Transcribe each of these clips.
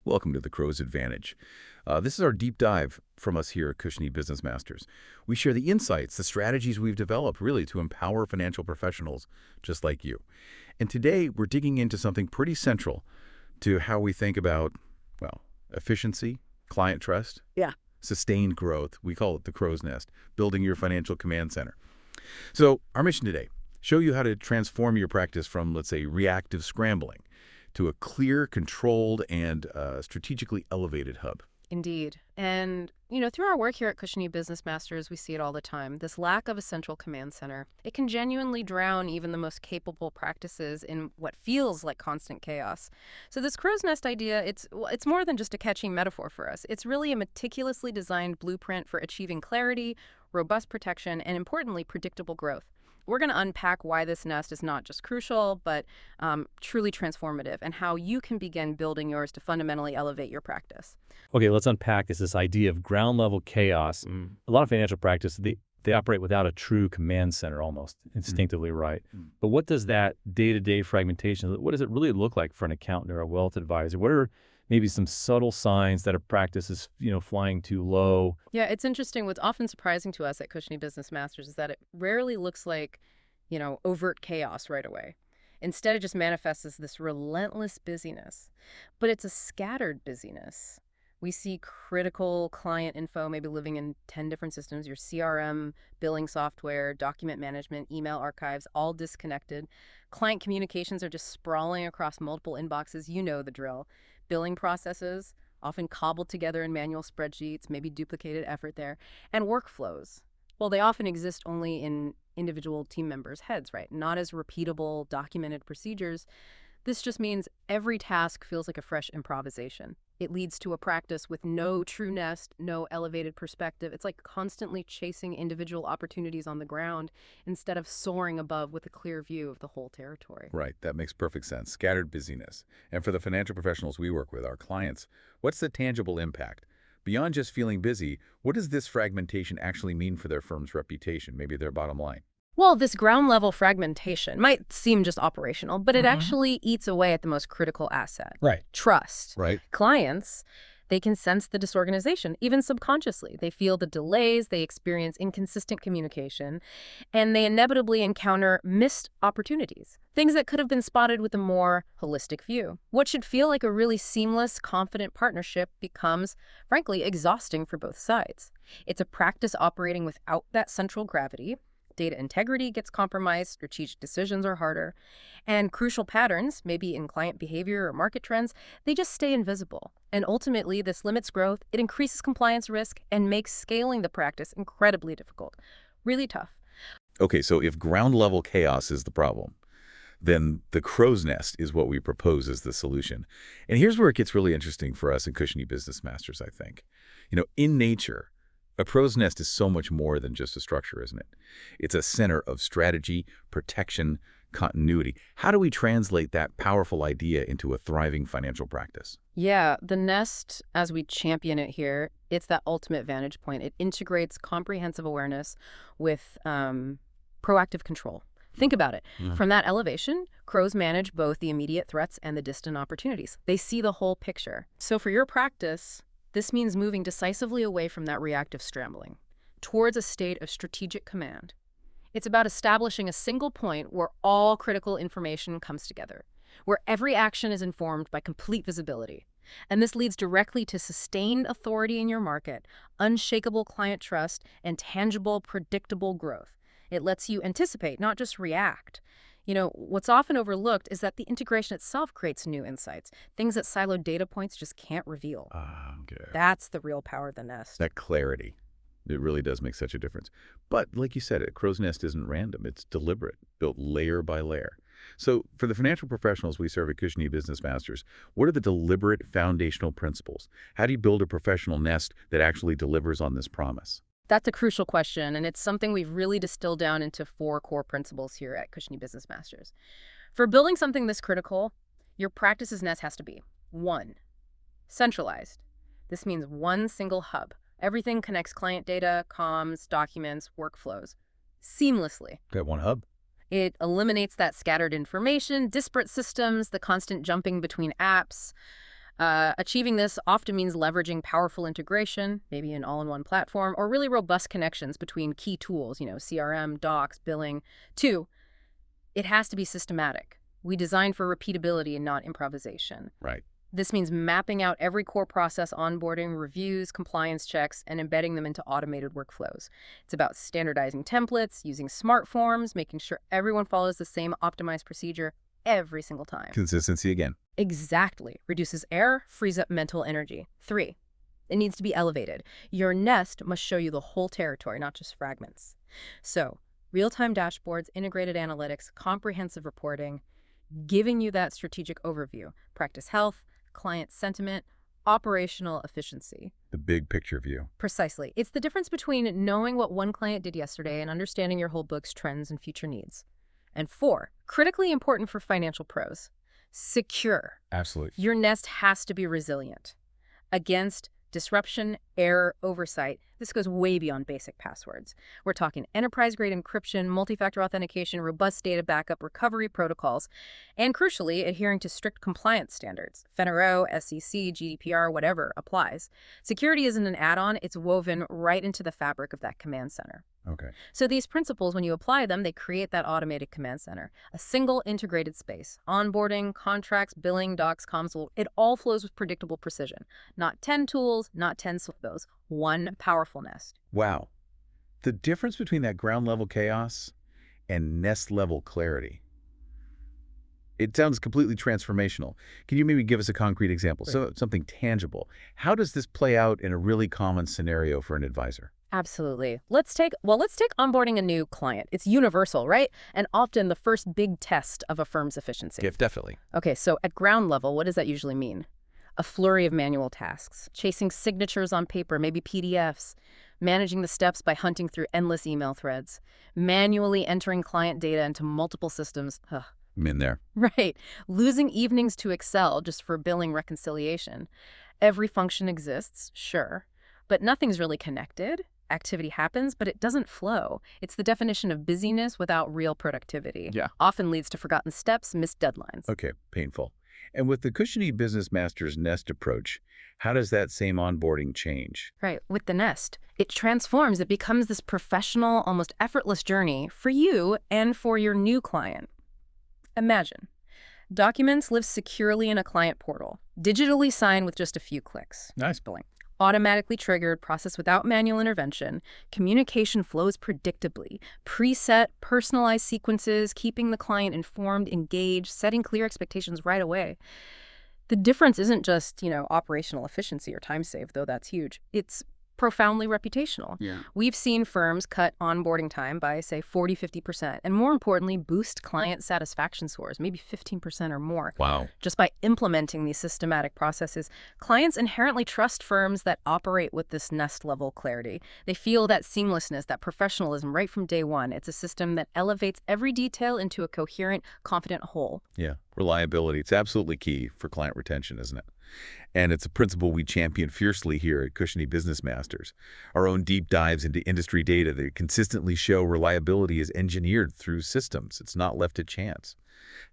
Welcome to the Crow's Advantage. This is our deep dive from us here at Cushney Business Masters. We share the insights, the strategies we've developed really to empower financial professionals just like you. And today we're digging into something pretty central to how we think about, well, efficiency, client trust, Yeah. sustained growth. We call it the crow's nest, building your financial command center. So our mission today, show you how to transform your practice from, let's say, reactive scrambling to a clear, controlled, and strategically elevated hub. Indeed. And, through our work here at Cushney Business Masters, we see it all the time. This lack of a central command center, it can genuinely drown even the most capable practices in what feels like constant chaos. So this crow's nest idea, it's more than just a catchy metaphor for us. It's really a meticulously designed blueprint for achieving clarity, robust protection, and importantly, predictable growth. We're going to unpack why this nest is not just crucial, but truly transformative, and how you can begin building yours to fundamentally elevate your practice. Okay, let's unpack this idea of ground-level chaos. A lot of financial practice, they operate without a true command center almost, instinctively, right? But what does that day-to-day fragmentation, what does it really look like for an accountant or a wealth advisor? What are maybe some subtle signs that a practice is, flying too low? Yeah, it's interesting. What's often surprising to us at Cushney Business Masters is that it rarely looks like, overt chaos right away. Instead, it just manifests as this relentless busyness. But it's a scattered busyness. We see critical client info maybe living in 10 different systems, your CRM, billing software, document management, email archives, all disconnected. Client communications are just sprawling across multiple inboxes. You know the drill. Billing processes, often cobbled together in manual spreadsheets, maybe duplicated effort there. And workflows, well, they often exist only in individual team members' heads, right? Not as repeatable, documented procedures. This just means every task feels like a fresh improvisation. It leads to a practice with no true nest, no elevated perspective. It's like constantly chasing individual opportunities on the ground instead of soaring above with a clear view of the whole territory. Right, that makes perfect sense. Scattered busyness. And for the financial professionals we work with, our clients, what's the tangible impact? Beyond just feeling busy, what does this fragmentation actually mean for their firm's reputation, maybe their bottom line? Well, this ground-level fragmentation might seem just operational, but it actually eats away at the most critical asset. Right. Trust. Right. Clients, they can sense the disorganization, even subconsciously. They feel the delays, they experience inconsistent communication, and they inevitably encounter missed opportunities, things that could have been spotted with a more holistic view. What should feel like a really seamless, confident partnership becomes, frankly, exhausting for both sides. It's a practice operating without that central gravity. Data integrity gets compromised, strategic decisions are harder, and crucial patterns, maybe in client behavior or market trends, they just stay invisible. And ultimately, this limits growth, it increases compliance risk, and makes scaling the practice incredibly difficult. Really tough. Okay, so if ground-level chaos is the problem, then the crow's nest is what we propose as the solution. And here's where it gets really interesting for us in Cushney Business Masters, I think. In nature, a crow's nest is so much more than just a structure, isn't it? It's a center of strategy, protection, continuity. How do we translate that powerful idea into a thriving financial practice? Yeah, the nest, as we champion it here, it's that ultimate vantage point. It integrates comprehensive awareness with proactive control. Think about it. From that elevation, crows manage both the immediate threats and the distant opportunities. They see the whole picture. So for your practice, this means moving decisively away from that reactive scrambling towards a state of strategic command. It's about establishing a single point where all critical information comes together, where every action is informed by complete visibility. And this leads directly to sustained authority in your market, unshakable client trust, and tangible, predictable growth. It lets you anticipate, not just react. What's often overlooked is that the integration itself creates new insights, things that siloed data points just can't reveal. Okay. That's the real power of the nest. That clarity, it really does make such a difference. But like you said, a crow's nest isn't random. It's deliberate, built layer by layer. So for the financial professionals we serve at Cushney Business Masters, what are the deliberate foundational principles? How do you build a professional nest that actually delivers on this promise? That's a crucial question, and it's something we've really distilled down into 4 core principles here at Cushney Business Masters. For building something this critical, your practice's nest has to be 1. Centralized. This means one single hub. Everything connects client data, comms, documents, workflows seamlessly. Got one hub? It eliminates that scattered information, disparate systems, the constant jumping between apps. Achieving this often means leveraging powerful integration, maybe an all-in-one platform, or really robust connections between key tools, CRM, docs, billing. 2, it has to be systematic. We design for repeatability and not improvisation. Right. This means mapping out every core process, onboarding, reviews, compliance checks, and embedding them into automated workflows. It's about standardizing templates, using smart forms, making sure everyone follows the same optimized procedure every single time. Consistency again. Exactly. Reduces error, frees up mental energy. 3, it needs to be elevated. Your nest must show you the whole territory, not just fragments. So, real-time dashboards, integrated analytics, comprehensive reporting, giving you that strategic overview, practice health, client sentiment, operational efficiency. The big picture view. Precisely. It's the difference between knowing what one client did yesterday and understanding your whole book's trends and future needs. And 4, critically important for financial pros, secure. Absolutely. Your nest has to be resilient against disruption, error, oversight. This goes way beyond basic passwords. We're talking enterprise-grade encryption, multi-factor authentication, robust data backup, recovery protocols, and crucially, adhering to strict compliance standards. FINRA, SEC, GDPR, whatever applies. Security isn't an add-on, it's woven right into the fabric of that command center. Okay. So these principles, when you apply them, they create that automated command center, a single integrated space. Onboarding, contracts, billing, docs, console, it all flows with predictable precision. Not 10 tools, not 10 silos, one powerful nest. Wow. The difference between that ground level chaos and nest level clarity. It sounds completely transformational. Can you maybe give us a concrete example? Sure. So something tangible. How does this play out in a really common scenario for an advisor? Absolutely. Let's take onboarding a new client. It's universal, right? And often the first big test of a firm's efficiency. Yes, definitely. Okay, so at ground level, what does that usually mean? A flurry of manual tasks, chasing signatures on paper, maybe PDFs, managing the steps by hunting through endless email threads, manually entering client data into multiple systems. Ugh. I'm in there. Right. Losing evenings to Excel just for billing reconciliation. Every function exists, sure, but nothing's really connected. Activity happens, but it doesn't flow. It's the definition of busyness without real productivity. Yeah. Often leads to forgotten steps, missed deadlines. Okay, painful. And with the cushiony Business Master's Nest approach, how does that same onboarding change? Right. With the nest, it transforms. It becomes this professional, almost effortless journey for you and for your new client. Imagine. Documents live securely in a client portal, digitally signed with just a few clicks. Nice. Billing. Automatically triggered, processed without manual intervention. Communication flows predictably. Preset, personalized sequences, keeping the client informed, engaged, setting clear expectations right away. The difference isn't just, operational efficiency or time saved, though that's huge. It's profoundly reputational. Yeah. We've seen firms cut onboarding time by, say, 40, 50%, and more importantly, boost client satisfaction scores, maybe 15% or more. Wow. Just by implementing these systematic processes. Clients inherently trust firms that operate with this nest-level clarity. They feel that seamlessness, that professionalism right from day one. It's a system that elevates every detail into a coherent, confident whole. Yeah. Reliability. It's absolutely key for client retention, isn't it? And it's a principle we champion fiercely here at Cushiony Business Masters. Our own deep dives into industry data that consistently show reliability is engineered through systems. It's not left to chance.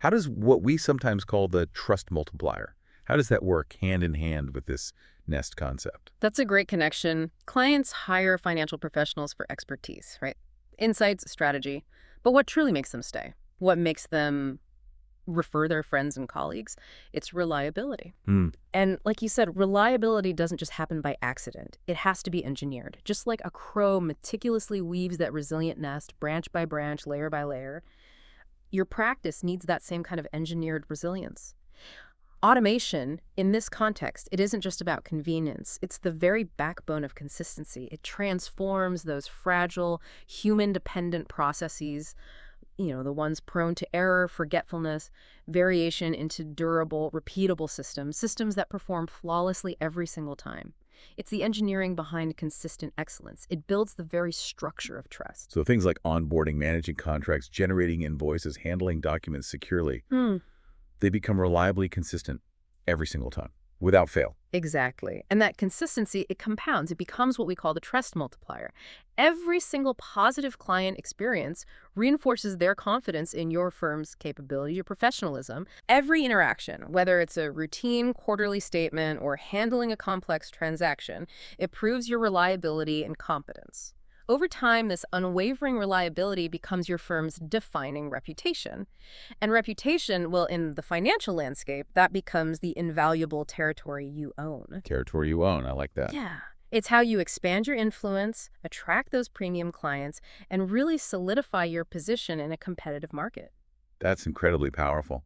How does what we sometimes call the trust multiplier, how does that work hand in hand with this nest concept? That's a great connection. Clients hire financial professionals for expertise, right? Insights, strategy. But what truly makes them stay? What makes them refer their friends and colleagues? It's reliability. And like you said, reliability doesn't just happen by accident. It has to be engineered. Just like a crow meticulously weaves that resilient nest branch by branch, layer by layer, your practice needs that same kind of engineered resilience. Automation, in this context, it isn't just about convenience. It's the very backbone of consistency. It transforms those fragile, human-dependent processes, the ones prone to error, forgetfulness, variation into durable, repeatable systems that perform flawlessly every single time. It's the engineering behind consistent excellence. It builds the very structure of trust. So things like onboarding, managing contracts, generating invoices, handling documents securely, they become reliably consistent every single time, without fail. Exactly. And that consistency, it compounds. It becomes what we call the trust multiplier. Every single positive client experience reinforces their confidence in your firm's capability, your professionalism. Every interaction, whether it's a routine quarterly statement or handling a complex transaction, it proves your reliability and competence. Over time, this unwavering reliability becomes your firm's defining reputation. And reputation, well, in the financial landscape, that becomes the invaluable territory you own. Territory you own. I like that. Yeah. It's how you expand your influence, attract those premium clients, and really solidify your position in a competitive market. That's incredibly powerful.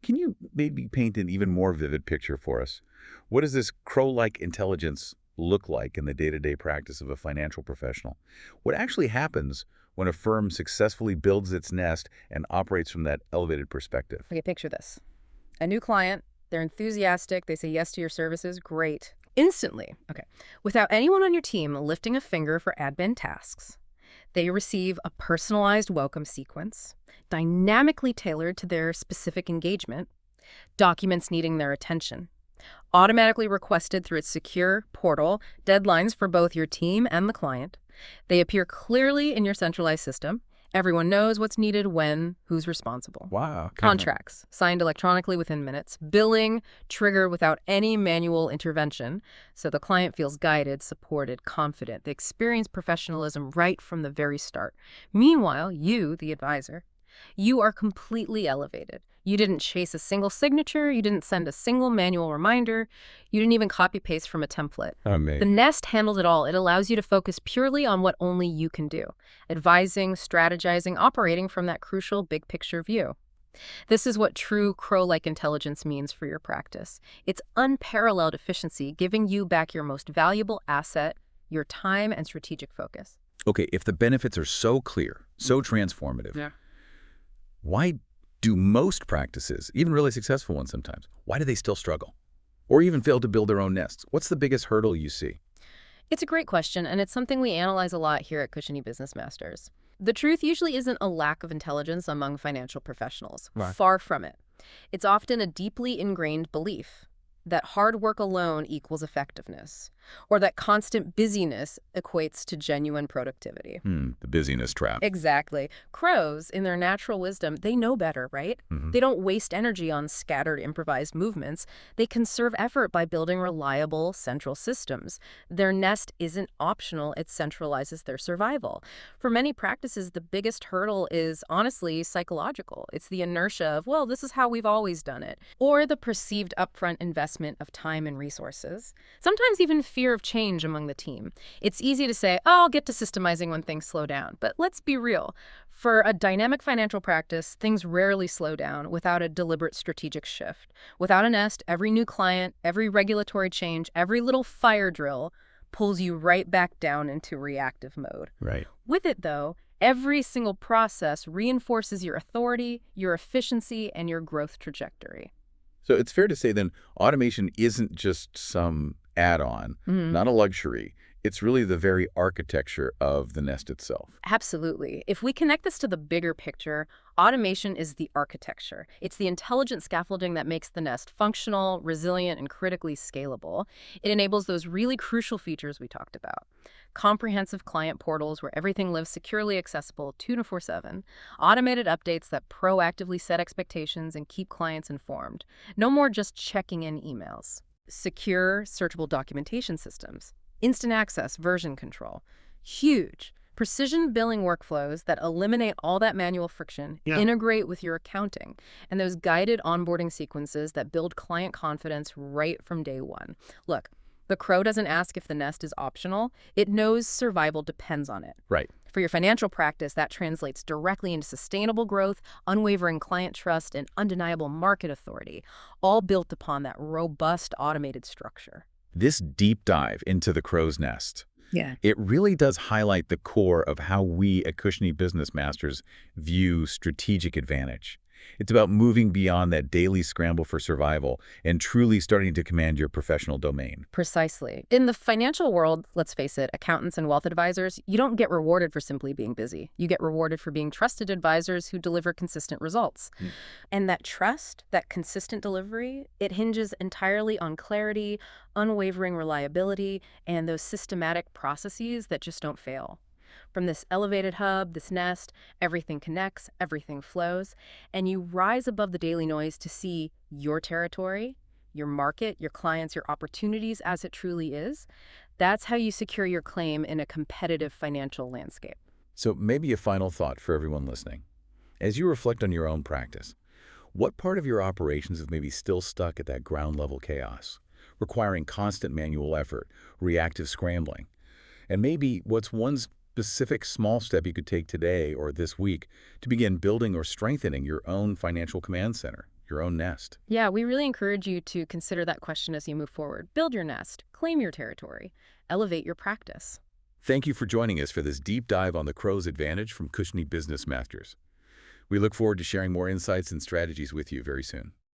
Can you maybe paint an even more vivid picture for us? What does this crow-like intelligence look like in the day-to-day practice of a financial professional? What actually happens when a firm successfully builds its nest and operates from that elevated perspective? Okay, picture this. A new client, they're enthusiastic, they say yes to your services, great. Instantly, okay, without anyone on your team lifting a finger for admin tasks, they receive a personalized welcome sequence, dynamically tailored to their specific engagement, documents needing their attention, automatically requested through its secure portal, deadlines for both your team and the client. They appear clearly in your centralized system. Everyone knows what's needed when, who's responsible. Wow. Contracts, signed electronically within minutes. Billing, triggered without any manual intervention, so the client feels guided, supported, confident. They experience professionalism right from the very start. Meanwhile, you, the advisor, you are completely elevated. You didn't chase a single signature. You didn't send a single manual reminder. You didn't even copy-paste from a template. The Nest handled it all. It allows you to focus purely on what only you can do, advising, strategizing, operating from that crucial big-picture view. This is what true crow-like intelligence means for your practice. It's unparalleled efficiency, giving you back your most valuable asset, your time and strategic focus. Okay, if the benefits are so clear, so transformative, Yeah. why do most practices, even really successful ones sometimes, why do they still struggle? Or even fail to build their own nests? What's the biggest hurdle you see? It's a great question, and it's something we analyze a lot here at Cushiony Business Masters. The truth usually isn't a lack of intelligence among financial professionals. Right. Far from it. It's often a deeply ingrained belief that hard work alone equals effectiveness, or that constant busyness equates to genuine productivity. The busyness trap. Exactly. Crows, in their natural wisdom, they know better, right? They don't waste energy on scattered, improvised movements. They conserve effort by building reliable central systems. Their nest isn't optional. It centralizes their survival. For many practices, the biggest hurdle is honestly psychological. It's the inertia of, well, this is how we've always done it, or the perceived upfront investment of time and resources. Sometimes even fear of change among the team. It's easy to say, oh, I'll get to systemizing when things slow down. But let's be real. For a dynamic financial practice, things rarely slow down without a deliberate strategic shift. Without a nest, every new client, every regulatory change, every little fire drill pulls you right back down into reactive mode. Right. With it, though, every single process reinforces your authority, your efficiency, and your growth trajectory. So it's fair to say then automation isn't just some add-on, not a luxury. It's really the very architecture of the nest itself. Absolutely. If we connect this to the bigger picture, automation is the architecture. It's the intelligent scaffolding that makes the nest functional, resilient, and critically scalable. It enables those really crucial features we talked about. Comprehensive client portals where everything lives securely accessible 24/7. Automated updates that proactively set expectations and keep clients informed. No more just checking in emails. Secure, searchable documentation systems. Instant access, version control. Huge. Precision billing workflows that eliminate all that manual friction, integrate with your accounting, and those guided onboarding sequences that build client confidence right from day one. Look, the crow doesn't ask if the nest is optional. It knows survival depends on it. Right. For your financial practice, that translates directly into sustainable growth, unwavering client trust, and undeniable market authority, all built upon that robust automated structure. This deep dive into the crow's nest, it really does highlight the core of how we at Cushiony Business Masters view strategic advantage. It's about moving beyond that daily scramble for survival and truly starting to command your professional domain. Precisely. In the financial world, let's face it, accountants and wealth advisors, you don't get rewarded for simply being busy. You get rewarded for being trusted advisors who deliver consistent results. And that trust, that consistent delivery, it hinges entirely on clarity, unwavering reliability, and those systematic processes that just don't fail. From this elevated hub, this nest, everything connects, everything flows, and you rise above the daily noise to see your territory, your market, your clients, your opportunities as it truly is. That's how you secure your claim in a competitive financial landscape. So maybe a final thought for everyone listening. As you reflect on your own practice, what part of your operations is maybe still stuck at that ground level chaos, requiring constant manual effort, reactive scrambling? And maybe what's one specific small step you could take today or this week to begin building or strengthening your own financial command center, your own nest? Yeah, we really encourage you to consider that question as you move forward. Build your nest, claim your territory, elevate your practice. Thank you for joining us for this deep dive on the Crow's Advantage from Cushney Business Masters. We look forward to sharing more insights and strategies with you very soon.